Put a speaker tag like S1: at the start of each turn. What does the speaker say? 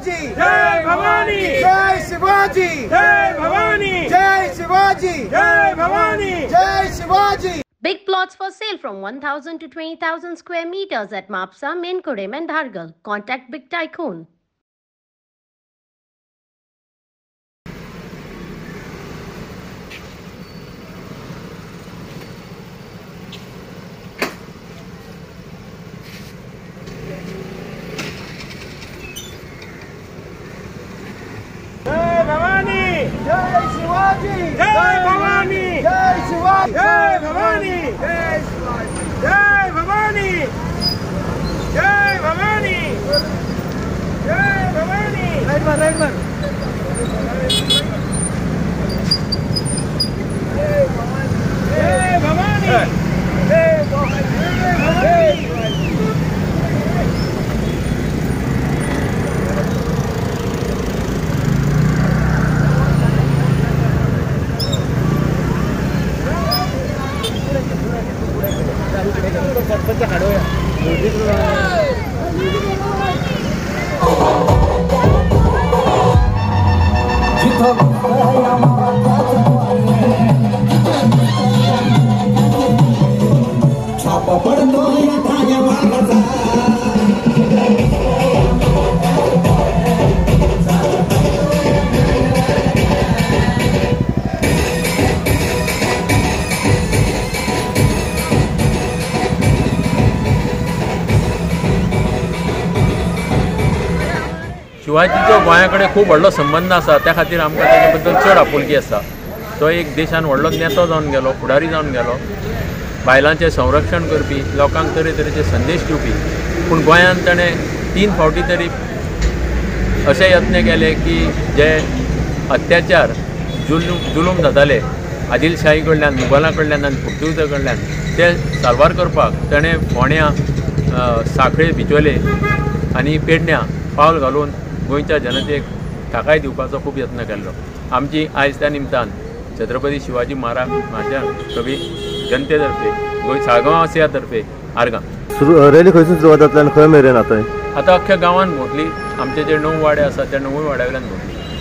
S1: शिवाजी
S2: जय भवानी
S1: जय शिवाजी
S2: जय भवानी
S1: जय शिवाजी
S2: जय भवानी
S1: जय Shivaji.
S3: Big plots for sale from 1,000 to 20,000 square meters at Mapsa, Menkodem and Dhargal. Contact Big Tycoon.
S2: जय भवानी
S1: जय शिवाजी
S2: जय भवानी
S1: जय शिवाजी
S2: जय भवानी
S1: जय शिवाजी
S2: जय भवानी जय भवानी जय भवानी
S1: राइट वन
S2: जय भवानी
S1: जय भवानी
S4: शिवाजीचो गोंया कडेन खूब व्हडलो संबंद आसा, त्या खातीर आमकां ताचे बद्दल चड आपुलकी आसा. तो एक देशान व्हडलो नेतो जावन गेलो, फुडारी जावन गेलो, बायलांचें संरक्षण करपी, लोकांक तरेतरेचे संदेश दिवपी. पूण गोंयांत ताणें 3 फावटी तरी अशे यत्न केले की जे अत्याचार जुलूम जाताले आदिलशाही कडल्यान, मुघलां कडल्यान आनी पुर्तुगीजां कडल्यान, ते सारवार करपाक ताणें फोंड्या, सांखळे, बिचोले आनी पेडण्यां पावल घालून गोंयच्या जनतेक थाकाय दिवपाचो खूब यत्न केल्लो. आमची आयज त्या निमतान छत्रपती शिवाजी महाराज म्हाज्या सगळी जनते तर्फे, गोंय साळगांव तर्फे आर्गां.
S5: रॅली खंयसून सुरवात जातली आनी खंय मेरेन आतां?
S4: आतां अख्ख्या गांवांत भोंवतली. आमचे जे 9 वाडे आसा त्या 9 वाड्या वयल्यान भोंवतली.